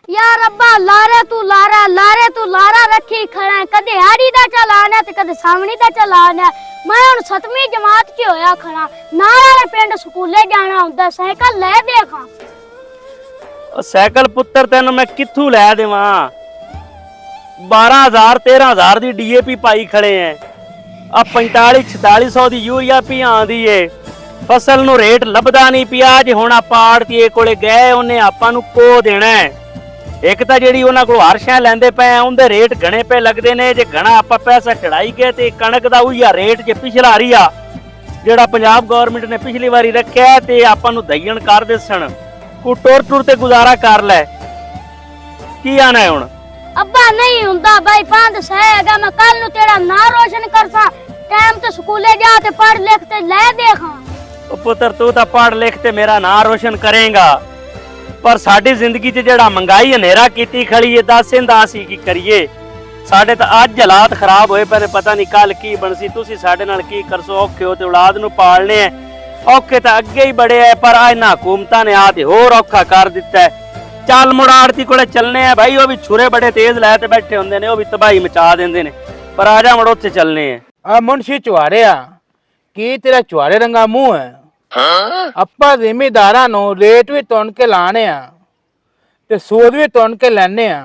यार अब्बा लारे तू लारा रखी खड़ा कदे आड़ी दा चलाना ते कदे सामनी दा चलाना। मैं हुन 7वीं जमात च होया खड़ा नाल वाले पिंड स्कूले जाना हुंदा साइकिल ले देखा। ओ साइकिल पुत्तर तेन मैं कित्थू लै देवां 12,000 13,000 दी डीएपी पाई खड़े हैं आ 45-4600 दी यूरिया पी आंदी ਏ फसल ਨੂੰ ਰੇਟ ਲੱਭਦਾ ਨਹੀਂ ਪਿਆ ਜੇ ਹੁਣ ਆਪਾਂ ਆੜਤੀਏ ਕੋਲੇ ਗਏ ਉਹਨੇ ਆਪਾਂ ਨੂੰ ਕੋ ਦੇਣਾ ਹੈ। ਇੱਕ ਤਾਂ ਜਿਹੜੀ ਉਹਨਾਂ ਕੋਲ ਹਰ ਸ਼ੈ ਲੈਂਦੇ ਪਏ ਆ ਉਹਦੇ ਰੇਟ ਘਣੇ ਪਏ ਲੱਗਦੇ ਨੇ ਜੇ ਘਣਾ ਆਪਾਂ ਪੈਸਾ ਚੜਾਈ ਕੇ ਤੇ ਕਣਕ ਦਾ ਉਹੀ ਆ ਰੇਟ ਜੇ ਪਿਛਲਾ ਰਹੀ ਆ ਜਿਹੜਾ ਪੰਜਾਬ ਗਵਰਨਮੈਂਟ ਨੇ ਪਿਛਲੀ ਵਾਰੀ ਰੱਖਿਆ ਤੇ ਆਪਾਂ ਨੂੰ ਦਈਣ ਕਰ ਦੇਸਣ ਕੋ ਟੁਰ ਤੇ ਗੁਜ਼ਾਰਾ ਕਰ ਲੈ ਕੀ ਆਣਾ ਹੈ ਹੁਣ। अब्बा नहीं हुंदा भाई पांद सहेगा मैं कल नु तेरा नाम रोशन करसा टाइम ते स्कूले जा ते पढ़ लिख ते ले देखा। ओ पुत्र तू ਤਾਂ ਪੜ੍ਹ ਲਿਖ ਤੇ ਮੇਰਾ ਨਾਂ ਰੋਸ਼ਨ ਕਰੇਗਾ ਪਰ ਸਾਡੀ ਜ਼ਿੰਦਗੀ 'ਚ ਜਿਹੜਾ ਮਹਿੰਗਾਈ ਹਨੇਰਾ ਕੀਤੀ ਖੜੀ ਏ ਦੱਸ ਇੰਦਾ ਅਸੀਂ ਕੀ ਕਰੀਏ। ਸਾਡੇ ਤਾਂ ਅੱਜ ਹਾਲਾਤ ਖਰਾਬ ਹੋਏ ਪਏ ਨੇ ਪਤਾ ਨਹੀਂ ਕੱਲ ਕੀ ਬਣਸੀ। ਤੁਸੀਂ ਸਾਡੇ ਨਾਲ ਕੀ ਕਰਸੋ ਔਖੇ ਹੋ ਤੇ ਔਲਾਦ ਨੂੰ ਪਾਲਣੇ ਐ ਔਖੇ ਤਾਂ ਅੱਗੇ ਹੀ ਬੜੇ ਐ ਪਰ ਇਹਨਾਂ ਹਕੂਮਤਾਂ ਨੇ ਆ ਤੇ ਹੋਰ ਔਖਾ ਕਰ ਦਿੱਤਾ ਹੈ। ਚੱਲ ਮੁੜ ਆੜਤੀ ਕੋਲੇ ਚੱਲਨੇ ਆ ਭਾਈ ਉਹ ਵੀ ਛੁਰੇ ਬੜੇ ਤੇਜ਼ ਲੈ ਤੇ ਬੈਠੇ ਹੁੰਦੇ ਨੇ ਉਹ ਵੀ ਤਬਾਹੀ ਮਚਾ ਦਿੰਦੇ ਨੇ ਪਰ ਆ ਜਾ ਮੁੜ ਉੱਥੇ ਚੱਲਨੇ ਆ। ਆ ਮੁਨਸ਼ੀ ਚੁਹਾਰਿਆ ਕੀ ਤੇਰਾ ਚੁਹਾਰੇ ਰੰਗਾ ਮੂੰਹ ਹੈ। ਆਪਾਂ ਜ਼ਿਮੀਦਾਰਾਂ ਨੂੰ ਰੇਟ ਵੀ ਤੁੰਨ ਕੇ ਲਾਣੇ ਆ ਤੇ ਸੂਦ ਵੀ ਤੁੰਨ ਕੇ ਲੈਣੇ ਆ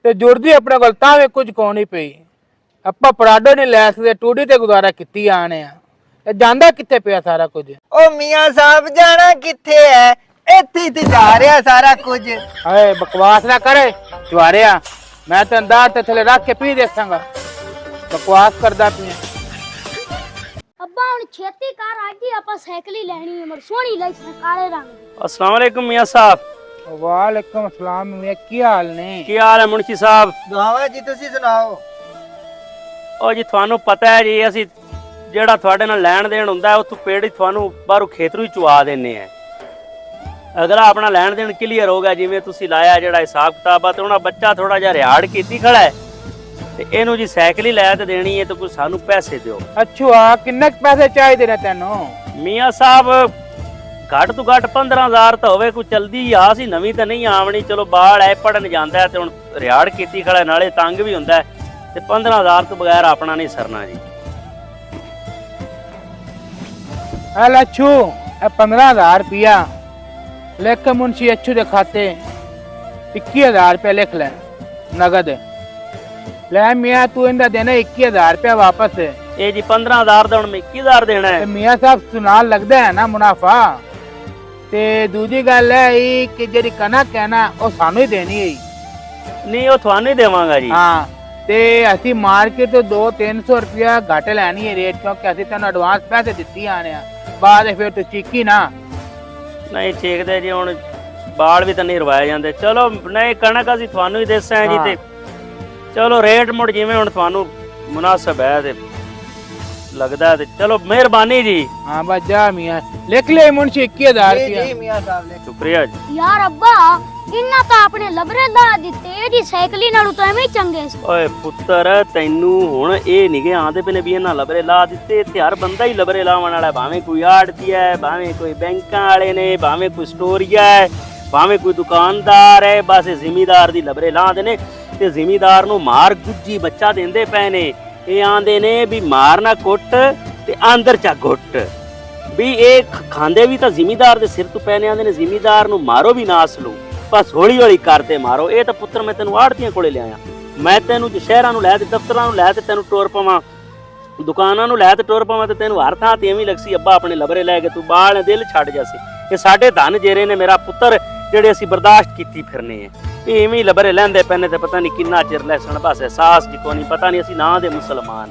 ਤੇ ਜੁੜਦੀ ਆਪਣੇ ਕੋਲ ਤਾਂ ਵੀ ਕੁਝ ਕੋਣੀ ਪਈ। ਆਪਾਂ ਪਰਾਡੋ ਨਹੀਂ ਲੈ ਸਕਦੇ ਟੂੜੀ ਤੇ ਗੁਜ਼ਾਰਾ ਕੀਤੀ ਆਣੇ ਆ ਤੇ ਜਾਂਦਾ ਕਿੱਥੇ ਪਿਆ ਸਾਰਾ ਕੁਝ। ਉਹ ਮੀਆਂ ਸਾਹਿਬ ਜਾਣਾ ਕਿੱਥੇ ਹੈ ਇੱਥੇ ਤੇ ਜਾ ਰਿਹਾ ਸਾਰਾ ਕੁਝ। ਹਾਏ ਬਕਵਾਸ ਨਾ ਕਰੇ ਚੁਹਾਰਿਆ ਮੈਂ ਤਾਂ ਅੰਦਾਜ਼ ਤੇ ਥੱਲੇ ਰੱਖ ਕੇ ਪੀ ਦੇਸਾਂਗਾ ਬਕਵਾਸ ਕਰਦਾ ਪਿਆ। अब्बा हुन छेती कर आज ही आपा साइकिल ही लेनी है मर सोनी लाई काले रंग दी। अस्सलाम वालेकुम मियां साहब। ਵਾਲੇਕਮ ਅਸਲਾਮ ਮੀਆਂ ਕੀ ਹਾਲ ਨੇ। ਕੀ ਹਾਲ ਹੈ ਮੁਨਸ਼ੀ ਸਾਹਿਬ। ਦੁਆਵਾ ਜੀ ਤੁਸੀਂ ਸੁਣਾਓ। ਉਹ ਜੀ ਤੁਹਾਨੂੰ ਪਤਾ ਹੈ ਜੀ ਅਸੀਂ ਜਿਹੜਾ ਤੁਹਾਡੇ ਨਾਲ ਲੈਣ ਦੇਣ ਹੁੰਦਾ ਉੱਥੋਂ ਪੇੜ ਹੀ ਤੁਹਾਨੂੰ ਬਾਹਰੋਂ ਖੇਤਰੂ ਹੀ ਚੁਆ ਦਿੰਨੇ ਆ। ਅਗਲਾ ਆਪਣਾ ਲੈਣ ਦੇਣ ਕਲੀਅਰ ਹੋ ਗਿਆ ਜਿਵੇਂ ਤੁਸੀਂ ਲਾਇਆ ਜਿਹੜਾ ਹਿਸਾਬ ਕਿਤਾਬ ਆ ਤੇ ਉਹਨਾਂ ਬੱਚਾ ਥੋੜਾ ਜਿਹਾ ਰਿਹਾੜ ਕੀਤੀ ਖੜਾ ਹੈ ਤੇ ਇਹਨੂੰ ਜੀ ਸਾਈਕਲ ਹੀ ਲੈ ਤੇ ਦੇਣੀ ਹੈ ਤੇ ਕੋਈ ਸਾਨੂੰ ਪੈਸੇ ਦਿਓ। ਅੱਛਾ ਕਿੰਨੇ ਪੈਸੇ ਚਾਹੀਦੇ ਨੇ ਤੈਨੂੰ। ਮੀਆਂ ਸਾਹਿਬ ਘੱਟ ਤੋਂ ਘੱਟ 15,000 ਤਾਂ ਹੋਵੇ ਕੋਈ ਚਲਦੀ ਆ ਸੀ ਨਵੀਂ ਤਾਂ ਨਹੀਂ ਆਵਣੀ ਚਲੋ ਬਾਲ ਐ ਪੜਨ ਜਾਂਦਾ ਤੇ ਹੁਣ ਰਿਹਾੜ ਕੀਤੀ ਖੜਾ ਨਾਲੇ ਤੰਗ ਵੀ ਹੁੰਦਾ ਤੇ 15,000 ਤੋਂ ਬਗੈਰ ਆਪਣਾ ਨਹੀਂ ਸਰਨਾ ਜੀ। ਆ ਲੱਛੂ ਇਹ 15,000 ਰੁਪਇਆ ਲਿਖ ਮੁਨਸ਼ੀ ਅੱਛੂ ਦੇ ਖਾਤੇ 21,000 ਰੁਪਇਆ ਲਿਖ ਲੈ ਨਗਦ ਲੈ ਮੀਆਂ ਤੂੰ ਇਹਦਾ ਦੇਣਾ 21,000 ਰੁਪਇਆ ਵਾਪਸ। ਇਹ ਜੀ 15,000 ਦਾ ਹੁਣ ਮੈਂ 21,000 ਦੇਣਾ ਤੇ ਹੈ। ਮੀਆਂ ਸਾਹਿਬ ਸੁਨਾਲ ਲੱਗਦਾ ਹੈ ਨਾ ਮੁਨਾਫਾ ਤੇ ਦੂਜੀ ਗੱਲ ਹੈ ਇਹ ਕਿ ਜਿਹੜੀ ਕਣਕ ਹੈ ਨਾ ਉਹ ਸਾਨੂੰ ਹੀ ਦੇਣੀ ਹੈ। ਨਹੀਂ ਉਹ ਤੁਹਾਨੂੰ ਹੀ ਦੇਵਾਂਗਾ ਜੀ। ਹਾਂ ਤੇ ਅਸੀਂ ਮਾਰਕੀਟ ਤੋਂ 200-300 ਰੁਪਇਆ ਘੱਟ ਲੈਣੀ ਹੈ ਰੇਟ ਕਿਉਂਕਿ ਅਸੀਂ ਤੈਨੂੰ ਐਡਵਾਂਸ ਪੈਸੇ ਦਿੱਤੀ ਆਣੇ ਆ ਬਾਅਦ ਫਿਰ ਤੂੰ ਚੀਕੀ ਨਾ। ਨਹੀਂ ਚੇਕਦੇ ਜੀ ਹੁਣ ਬਾਲ ਵੀ ਤਾਂ ਨਹੀਂ ਰਵਾਏ ਜਾਂਦੇ ਚਲੋ ਨਹੀਂ ਕਣਕ ਅਸੀਂ ਤੁਹਾਨੂੰ ਹੀ ਦੇਸਾਂ ਜੀ ਤੇ ਚਲੋ ਰੇਟ ਮੁੜ ਜਿਵੇਂ ਹੁਣ ਤੁਹਾਨੂੰ ਮੁਨਾਸਬ ਹੈ ਤੇ ਲੱਗਦਾ ਤੇ ਚਲੋ ਮਿਹਰਬਾਨੀ ਜੀ। ਹਾਂ ਬਸ ਜਾ ਮੀਆਂ ਲਿਖ ਲੈ ਮੁਨਸ਼ੀ 21,000 ਜੀ ਰੁਪਇਆ। ਜੀ ਮੀਆਂ ਸਾਹਿਬ ਲੈ ਸ਼ੁਕਰੀਆ ਜੀ। यार अब्बा इन्ना तो अपने लबरे ला दिते जी साइकिल नालों तो एवें चंगे सी। ਓਏ ਪੁੱਤਰ ਤੈਨੂੰ ਹੁਣ ਇਹ ਨਿਗੇ ਆਂਦੇ ਪਏ ਨੇ ਵੀ ਇਹਨਾਂ ਲਬਰੇ ਲਾ ਦਿੱਤੇ ਤੇ ਹਰ ਬੰਦਾ ਹੀ ਲਬਰੇ ਲਾਉਣ ਵਾਲਾ ਭਾਵੇਂ ਕੋਈ ਆੜਤੀ ਹੈ ਭਾਵੇਂ ਕੋਈ ਬੈਂਕਾਂ ਵਾਲੇ ਨੇ ਭਾਵੇਂ ਕੋਈ ਸਟੋਰੀਆ ਹੈ ਭਾਵੇਂ ਕੋਈ ਦੁਕਾਨਦਾਰ ਹੈ ਬਸ ਜ਼ਿਮੀਦਾਰ ਦੀ ਲਬਰੇ ਲਾਉਂਦੇ ਨੇ ਤੇ ਜ਼ਿਮੀਦਾਰ ਨੂੰ ਮਾਰ ਗੁੱਜੀ ਬੱਚਾ ਦਿੰਦੇ ਪਏ ਨੇ। ਇਹ ਆਂਦੇ ਨੇ ਵੀ ਮਾਰ ਨਾ ਕੁੱਟ ਤੇ ਅੰਦਰ ਚਾ ਗੁੱਟ ਵੀ ਇਹ ਖਾਂਦੇ ਵੀ ਤਾਂ ਜ਼ਿਮੀਦਾਰ ਦੇ ਸਿਰ ਤੋਂ ਪੈਣੇ ਆਂਦੇ ਨੇ ਜ਼ਿਮੀਦਾਰ ਨੂੰ ਮਾਰੋ ਵੀ ਨਾ ਅਸਲੂ ਬਸ ਹੌਲੀ ਹੌਲੀ ਕਰਦੇ ਮਾਰੋ। ਇਹ ਤਾਂ ਪੁੱਤਰ ਮੈਂ ਤੈਨੂੰ ਆੜਤੀਆਂ ਕੋਲੇ ਲਿਆਇਆ ਮੈਂ ਤੈਨੂੰ ਸ਼ਹਿਰਾਂ ਨੂੰ ਲੈ ਤੇ ਦਫ਼ਤਰਾਂ ਨੂੰ ਲੈ ਤੇ ਤੈਨੂੰ ਟੋਰ ਪਵਾਂ ਦੁਕਾਨਾਂ ਨੂੰ ਲੈ ਤੇ ਟੋਰ ਪਵਾਂ ਤੇ ਤੈਨੂੰ ਹਰ ਥਾਂ ਤੇ ਐਵੇਂ ਲੱਗਸੀ ਅੱਬਾ ਆਪਣੇ ਲਬਰੇ ਲੈ ਕੇ ਤੂੰ ਬਾਲ ਦਿਲ ਛੱਡ ਜਾਸੀ। ਇਹ ਸਾਡੇ ਧਨ ਜੇਰੇ ਨੇ ਮੇਰਾ ਪੁੱਤਰ ਜਿਹੜੇ ਅਸੀਂ ਬਰਦਾਸ਼ਤ ਕੀਤੀ ਫਿਰਨੇ ਆ ਇਹ ਐਵੇਂ ਲਬਰੇ ਲੈਂਦੇ ਪੈਨੇ ਤੇ ਪਤਾ ਨਹੀਂ ਕਿੰਨਾ ਚਿਰ ਲੈਸਣ ਬਸ ਅਹਿਸਾਸ ਜੀ ਕੋਈ ਨਹੀਂ ਪਤਾ ਨਹੀਂ ਅਸੀਂ ਨਾਂ ਦੇ ਮੁਸਲਮਾਨ।